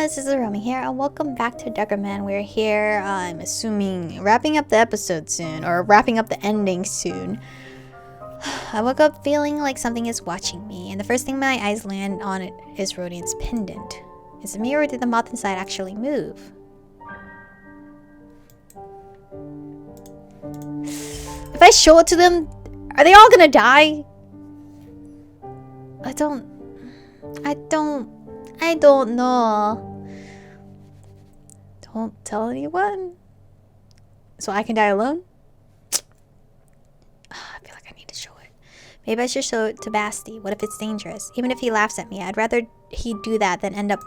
guys, this is Aromie here, and welcome back to Degraman. We're here, I'm assuming, wrapping up the episode soon, or wrapping up the ending soon. I woke up feeling like something is watching me, and the first thing my eyes land on it is Rodian's pendant. Is it me, or did the moth inside actually move? If I show it to them, are they all gonna die? I don't know. Don't tell anyone? So I can die alone? I feel like I need to show it. Maybe I should show it to Basti. What if it's dangerous? Even if he laughs at me, I'd rather he do that than end up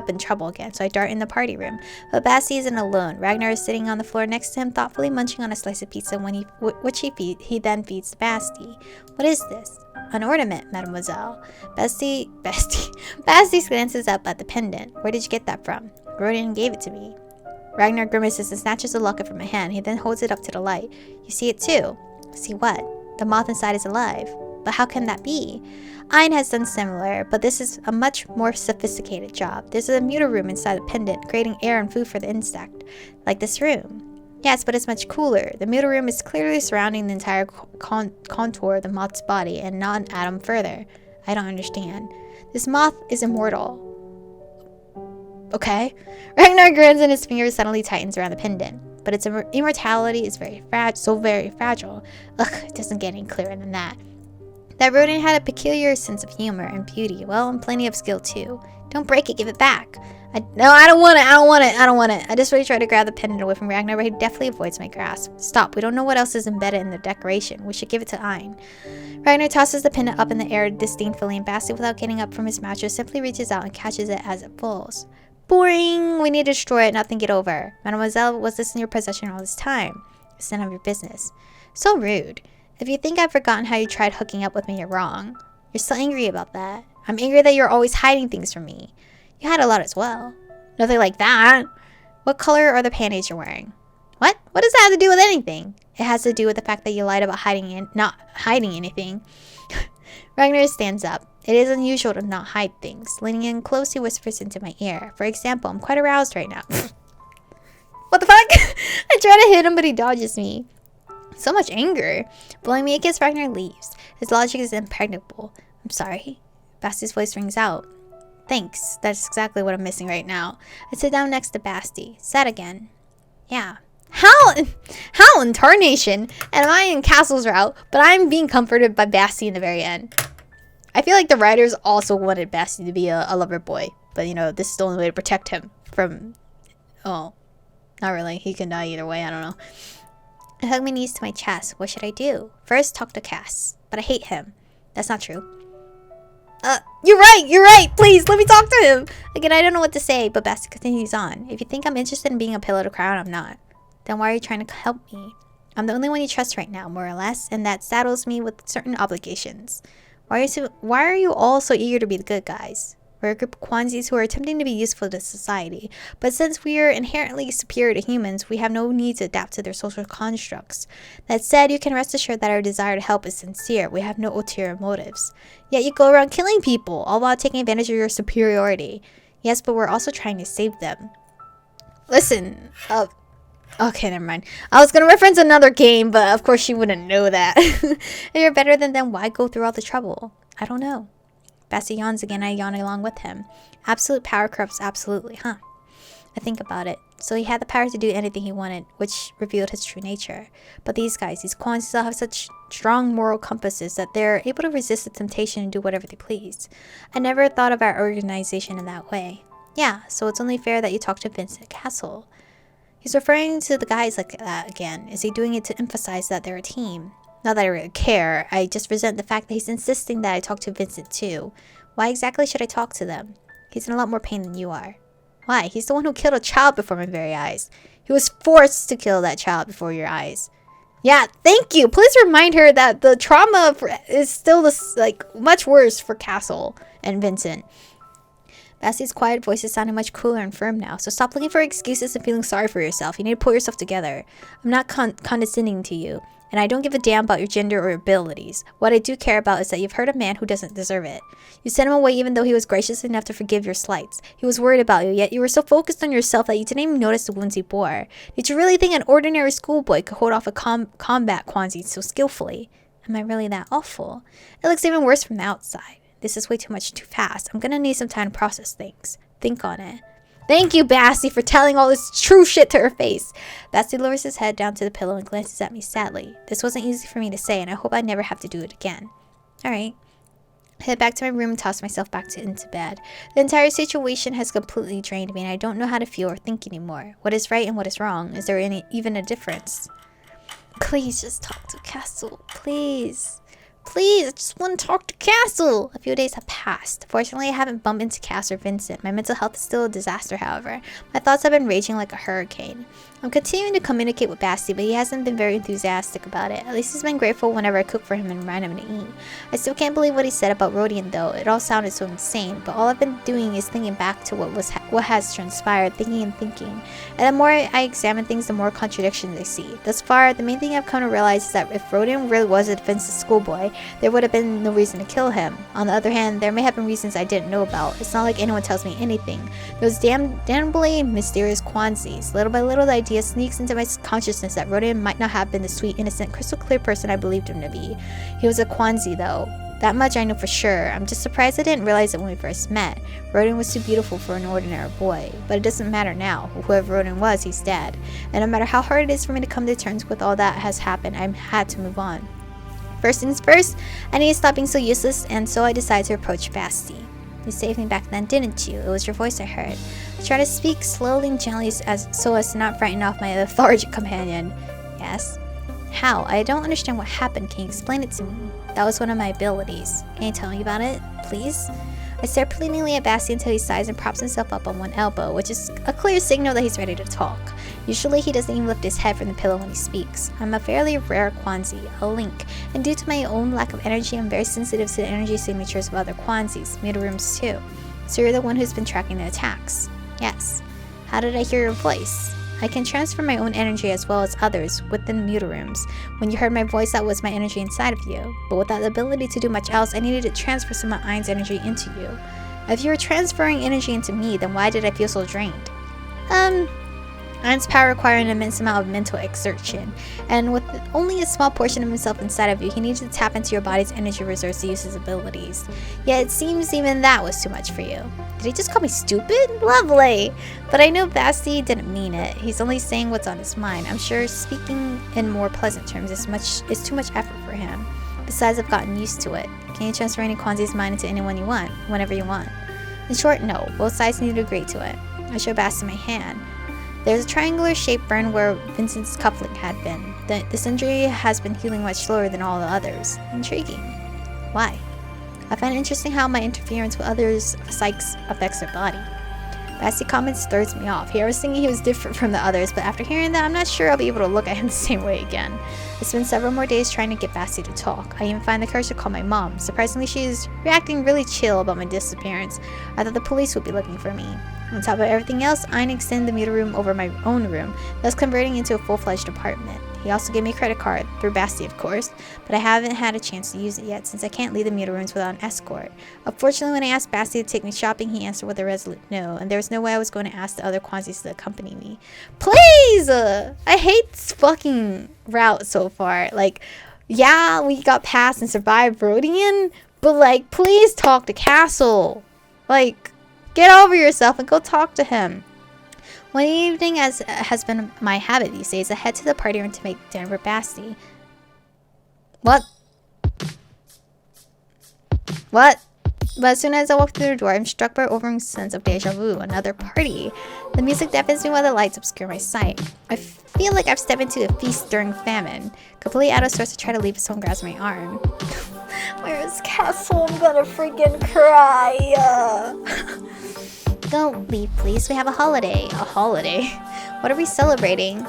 in trouble again. So I dart in the party room. But Basti isn't alone. Ragnar is sitting on the floor next to him, thoughtfully munching on a slice of pizza which he then feeds to Basti. What is this? An ornament, mademoiselle. Basti glances up at the pendant. Where did you get that from? Rodian gave it to me. Ragnar grimaces and snatches the locket from my hand. He then holds it up to the light. You see it too? See what? The moth inside is alive. But how can that be? Ein has done similar, but this is a much more sophisticated job. There's a mutal room inside the pendant, creating air and food for the insect. Like this room. Yes, but it's much cooler. The mutal room is clearly surrounding the entire contour of the moth's body and not an atom further. I don't understand. This moth is immortal. Okay. Ragnar grins and his finger suddenly tightens around the pendant. But its immortality is very fragile. Ugh, it doesn't get any clearer than that. That rodent had a peculiar sense of humor and beauty. Well, and plenty of skill too. Don't break it, give it back. No, I don't want it. I just really try to grab the pendant away from Ragnar, but he definitely avoids my grasp. Stop, we don't know what else is embedded in the decoration. We should give it to Ein. Ragnar tosses the pendant up in the air disdainfully, and Basti, without getting up from his mattress, simply reaches out and catches it as it falls. Boring! We need to destroy it, not think it over. Mademoiselle, was this in your possession all this time? It's none of your business. So rude. If you think I've forgotten how you tried hooking up with me, you're wrong. You're still angry about that. I'm angry that you're always hiding things from me. You had a lot as well. Nothing like that. What color are the panties you're wearing? What? What does that have to do with anything? It has to do with the fact that you lied about not hiding anything. Ragnar stands up. It is unusual to not hide things. Leaning in close, he whispers into my ear. For example, I'm quite aroused right now. What the fuck? I try to hit him, but he dodges me. So much anger. Blowing me a kiss, Ragnar leaves. His logic is impregnable. I'm sorry. Basti's voice rings out. Thanks. That's exactly what I'm missing right now. I sit down next to Basti. Sad again. Yeah. How in tarnation am I in Cassel's route, but I'm being comforted by Basti in the very end. I feel like the writers also wanted Basti to be a lover boy, but you know, this is the only way to protect him from... Oh, not really. He can die either way. I don't know. I hug my knees to my chest. What should I do? First, talk to CASS. But I hate him. That's not true. You're right. Please, let me talk to him. Again, I don't know what to say, but Basti continues on. If you think I'm interested in being a pillow to cry on, I'm not. Then why are you trying to help me? I'm the only one you trust right now, more or less, and that saddles me with certain obligations. Why are you all so eager to be the good guys? We're a group of Kwanzis who are attempting to be useful to society, but since we are inherently superior to humans, we have no need to adapt to their social constructs. That said, you can rest assured that our desire to help is sincere. We have no ulterior motives. Yet you go around killing people, all while taking advantage of your superiority. Yes, but we're also trying to save them. Listen, okay, never mind. I was gonna reference another game, but of course you wouldn't know that. If you're better than them, why go through all the trouble? I don't know. Basti yawns again, I yawn along with him. Absolute power corrupts absolutely, huh? I think about it. So he had the power to do anything he wanted, which revealed his true nature. But these guys, these Kwanzas, have such strong moral compasses that they're able to resist the temptation and do whatever they please. I never thought of our organization in that way. Yeah, so it's only fair that you talk to Vincent Cassel. He's referring to the guys like that again. Is he doing it to emphasize that they're a team? Not that I really care. I just resent the fact that he's insisting that I talk to Vincent too. Why exactly should I talk to them? He's in a lot more pain than you are. Why? He's the one who killed a child before my very eyes. He was forced to kill that child before your eyes. Yeah, thank you. Please remind her that the trauma is still much worse for Cassel and Vincent. Basti's quiet voice is sounding much cooler and firm now, so stop looking for excuses and feeling sorry for yourself. You need to pull yourself together. I'm not condescending to you. And I don't give a damn about your gender or abilities. What I do care about is that you've hurt a man who doesn't deserve it. You sent him away even though he was gracious enough to forgive your slights. He was worried about you, yet you were so focused on yourself that you didn't even notice the wounds he bore. Did you really think an ordinary schoolboy could hold off a combat Kwanzi so skillfully? Am I really that awful? It looks even worse from the outside. This is way too much too fast. I'm gonna need some time to process things. Think on it. Thank you, Basti, for telling all this true shit to her face. Basti lowers his head down to the pillow and glances at me sadly. This wasn't easy for me to say, and I hope I never have to do it again. Alright. I head back to my room and toss myself back into bed. The entire situation has completely drained me, and I don't know how to feel or think anymore. What is right and what is wrong? Is there even a difference? Please just talk to Cassel. Please. Please, I just want to talk to Cassel. A few days have passed. Fortunately, I haven't bumped into Cass or Vincent. My mental health is still a disaster, however. My thoughts have been raging like a hurricane. I'm continuing to communicate with Basti, but he hasn't been very enthusiastic about it. At least he's been grateful whenever I cook for him and remind him to eat. I still can't believe what he said about Rodian, though. It all sounded so insane, but all I've been doing is thinking back to what has transpired, thinking and thinking. And the more I examine things, the more contradictions I see. Thus far, the main thing I've come to realize is that if Rodian really was a defensive schoolboy, there would have been no reason to kill him. On the other hand, there may have been reasons I didn't know about. It's not like anyone tells me anything. Those damnably mysterious Kwanzis. Little by little, the idea sneaks into my consciousness that Rodian might not have been the sweet, innocent, crystal clear person I believed him to be. He was a Kwanzi, though. That much I know for sure. I'm just surprised I didn't realize it when we first met. Rodian was too beautiful for an ordinary boy. But it doesn't matter now. Whoever Rodian was, he's dead. And no matter how hard it is for me to come to terms with all that has happened, I had to move on. First things first, I need to stop being so useless, and so I decided to approach Basti. You saved me back then, didn't you? It was your voice I heard. I tried to speak slowly and gently so as to not frighten off my lethargic companion. Yes? How? I don't understand what happened. Can you explain it to me? That was one of my abilities. Can you tell me about it, please? I stare pleadingly at Basti until he sighs and props himself up on one elbow, which is a clear signal that he's ready to talk. Usually he doesn't even lift his head from the pillow when he speaks. I'm a fairly rare Kwanzi, a link, and due to my own lack of energy, I'm very sensitive to the energy signatures of other Kwanzis, Mutaroons too. So you're the one who's been tracking the attacks? Yes. How did I hear your voice? I can transfer my own energy as well as others within Mutarooms. When you heard my voice, that was my energy inside of you. But without the ability to do much else, I needed to transfer some of Ein's energy into you. If you were transferring energy into me, then why did I feel so drained? Ein's power required an immense amount of mental exertion, and with only a small portion of himself inside of you, he needed to tap into your body's energy reserves to use his abilities. Yet it seems even that was too much for you. Did he just call me stupid? Lovely! But I know Basti didn't mean it. He's only saying what's on his mind. I'm sure speaking in more pleasant terms is too much effort for him. Besides, I've gotten used to it. Can you transfer any Kwanzi's mind into anyone you want, whenever you want? In short, no. Both sides need to agree to it. I show Basti my hand. There's a triangular shaped burn where Vincent's cufflink had been. This injury has been healing much slower than all the others. Intriguing. Why? I find it interesting how my interference with others' psyches affects their body. Basti comments throws me off. Here I was thinking he was different from the others, but after hearing that, I'm not sure I'll be able to look at him the same way again. I spent several more days trying to get Basti to talk. I even find the courage to call my mom. Surprisingly, she is reacting really chill about my disappearance. I thought the police would be looking for me. On top of everything else, Ein extended the Mutaroom over my own room, thus converting into a full-fledged apartment. He also gave me a credit card, through Basti of course, but I haven't had a chance to use it yet since I can't leave the Mutarooms without an escort. Unfortunately, when I asked Basti to take me shopping, he answered with a resolute no, and there was no way I was going to ask the other Kwanzis to accompany me. Please! I hate this fucking route so far. Like, yeah, we got past and survived Rodian, but like, please talk to Cassel. Like, get over yourself and go talk to him. One evening, as has been my habit these days, I head to the party room to make dinner for Basti. What? But as soon as I walk through the door, I'm struck by an overwhelming sense of deja vu, another party. The music deafens me while the lights obscure my sight. I feel like I've stepped into a feast during famine. Completely out of sorts, to try to leave, someone grabs my arm. Where's Cassel? I'm gonna freaking cry. Don't leave, please. We have a holiday. A holiday? What are we celebrating?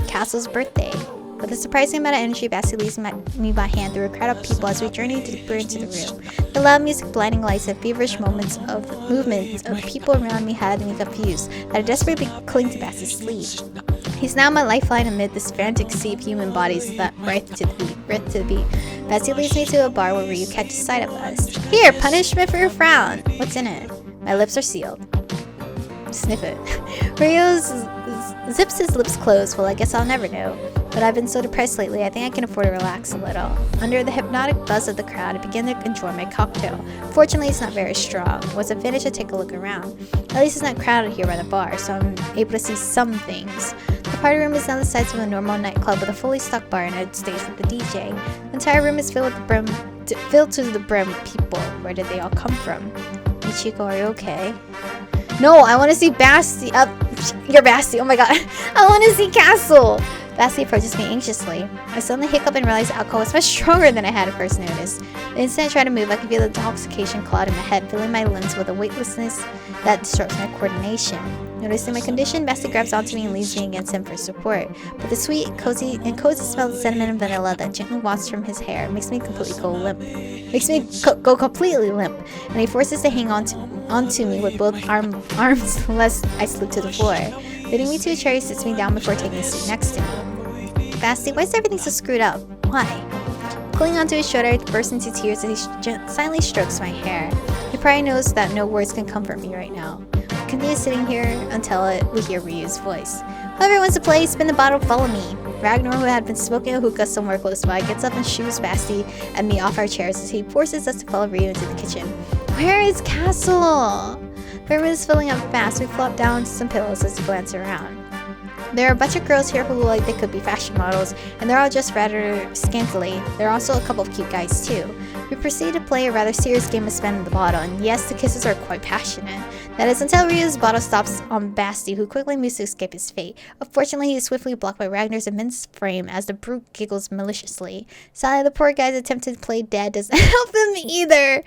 Cassel's birthday. With a surprising amount of energy, Basti leads me by hand through a crowd of people as we journey deeper into the room. The loud music, blinding lights, and feverish movements of people around me had me confused, that I desperately cling to Basti's sleeve. He's now my lifeline amid this frantic sea of human bodies that writhe to the beat. Bessie leads me to a bar where Ryu catches sight of us. Here, punishment for your frown. What's in it? My lips are sealed. Sniff it. Ryu zips his lips closed. Well, I guess I'll never know. But I've been so depressed lately, I think I can afford to relax a little. Under the hypnotic buzz of the crowd, I begin to enjoy my cocktail. Fortunately, it's not very strong. Once I finish, I take a look around. At least it's not crowded here by the bar, so I'm able to see some things. The party room is now the size of a normal nightclub with a fully stocked bar and a stage with the DJ. The entire room is filled to the brim with people. Where did they all come from? Michiko, are you okay? No, I want to see Basti. You're Basti. Oh my god. I want to see Cassel. Basti approaches me anxiously. I suddenly hiccup and realize alcohol is much stronger than I had at first noticed. The instant I try to move, I can feel the intoxication cloud in my head, filling my limbs with a weightlessness that disrupts my coordination. Noticing my condition, Basti grabs onto me and leans me against him for support. But the sweet, cozy smell of cinnamon and vanilla that gently wafts from his hair makes me completely go limp. Go completely limp, and he forces to hang onto me with both arms lest I slip to the floor. Leading me to a chair, he sits me down before taking a seat next to me. Basti, why is everything so screwed up? Why? Pulling onto his shoulder, I burst into tears as he silently strokes my hair. He probably knows that no words can comfort me right now. I continue sitting here until we hear Ryu's voice. Whoever wants to play, spin the bottle, follow me. Ragnar, who had been smoking a hookah somewhere close by, gets up and shoos Basti and me off our chairs as he forces us to follow Ryu into the kitchen. Where is Cassel? The room is filling up fast. We flop down to some pillows as we glance around. There are a bunch of girls here who look like they could be fashion models, and they're all dressed rather scantily. There are also a couple of cute guys too. We proceed to play a rather serious game of spin the bottle, and yes, the kisses are quite passionate. That is until Ryu's bottle stops on Basti, who quickly moves to escape his fate. Unfortunately, he is swiftly blocked by Ragnar's immense frame as the brute giggles maliciously. Sadly, the poor guy's attempt to play dead doesn't help him either.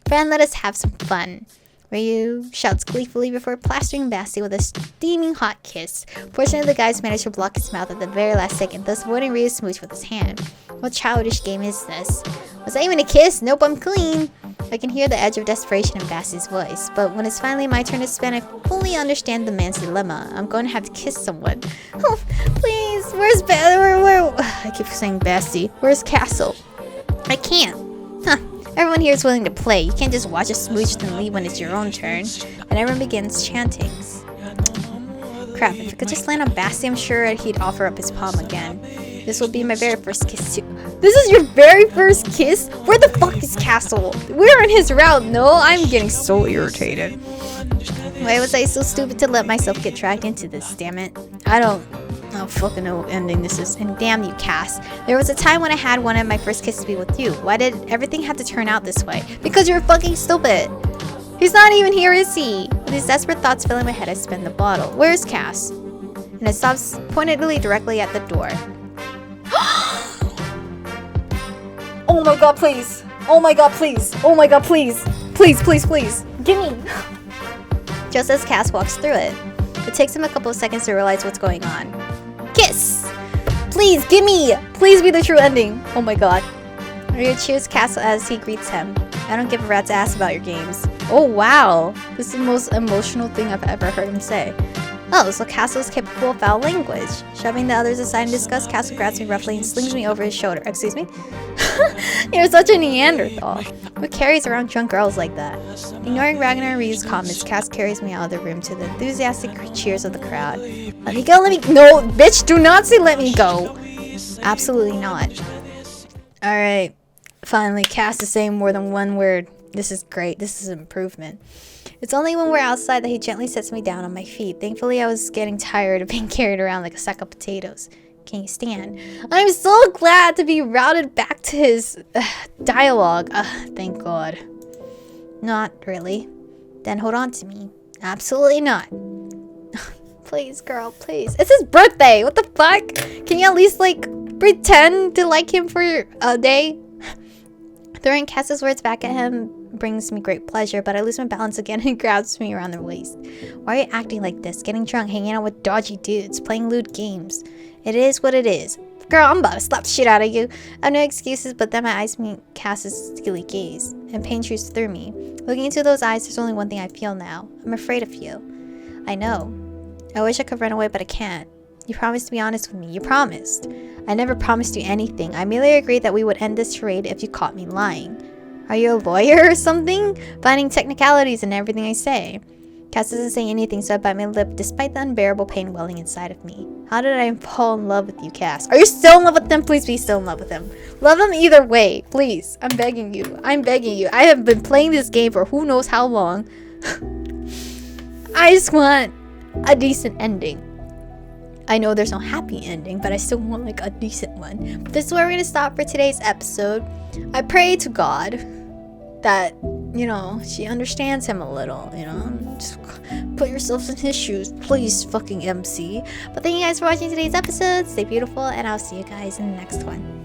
Friend, let us have some fun. Ryu shouts gleefully before plastering Basti with a steaming hot kiss. Fortunately, the guys managed to block his mouth at the very last second, thus avoiding Ryu's smooch with his hand. What childish game is this? Was that even a kiss? Nope, I'm clean. I can hear the edge of desperation in Basti's voice, but when it's finally my turn to spin, I fully understand the man's dilemma. I'm going to have to kiss someone. Oh, please, where's I keep saying Basti. Where's Cassel? I can't. Huh. Everyone here is willing to play. You can't just watch a smooch and leave when it's your own turn. And everyone begins chanting. Crap, if I could just land on Basti, I'm sure he'd offer up his palm again. This will be my very first kiss too. This is your very first kiss? Where the fuck is Cassel? We're in his route. No, I'm getting so irritated. Why was I so stupid to let myself get dragged into this, damn it? I don't fucking know what ending this is. And damn you, Cass. There was a time when I had one of my first kisses be with you. Why did everything have to turn out this way? Because you're fucking stupid. He's not even here, is he? With these desperate thoughts filling my head, I spin the bottle. Where's Cass? And it stops pointedly directly at the door. Oh my god, please. Oh my god, please. Oh my god, please. Please, please, please. Gimme. Just as Cass walks through it. It takes him a couple of seconds to realize what's going on. Kiss! Please, gimme! Please be the true ending. Oh my god. Ryu cheers Cassel as he greets him. I don't give a rat's ass about your games. Oh wow! This is the most emotional thing I've ever heard him say. Oh, so Cassel is capable of foul language. Shoving the others aside in disgust, Cassel grabs me roughly and slings me over his shoulder. Excuse me? You're such a Neanderthal. Who carries around drunk girls like that? Ignoring Ragnar and Ryu's comments, Cass carries me out of the room to the enthusiastic cheers of the crowd. Let me go, let me— No, bitch, do not say let me go. Absolutely not. Alright. Finally, Cass is saying more than one word. This is great. This is an improvement. It's only when we're outside that he gently sets me down on my feet. Thankfully, I was getting tired of being carried around like a sack of potatoes. Can you stand? I'm so glad to be routed back to his dialogue. Thank God. Not really. Then hold on to me. Absolutely not. Please, girl, please. It's his birthday. What the fuck? Can you at least, like, pretend to like him for a day? Throwing Cass's words back at him brings me great pleasure, but I lose my balance again and he grabs me around the waist. Why are you acting like this? Getting drunk, hanging out with dodgy dudes, playing lewd games. It is what it is. Girl, I'm about to slap the shit out of you. I have no excuses, but then my eyes meet Cass's steely gaze, and pain shoots through me. Looking into those eyes, there's only one thing I feel now. I'm afraid of you. I know. I wish I could run away, but I can't. You promised to be honest with me. You promised. I never promised you anything. I merely agreed that we would end this charade if you caught me lying. Are you a lawyer or something? Finding technicalities in everything I say. Cass doesn't say anything, so I bite my lip despite the unbearable pain welling inside of me. How did I fall in love with you, Cass? Are you still in love with him? Please be still in love with him. Love him either way. Please. I'm begging you. I'm begging you. I have been playing this game for who knows how long. I just want a decent ending. I know there's no happy ending, but I still want like a decent one. But this is where we're going to stop for today's episode. I pray to God that, you know, she understands him a little, you know. Just put yourself in his shoes, please, fucking MC. But thank you guys for watching today's episode. Stay beautiful, and I'll see you guys in the next one.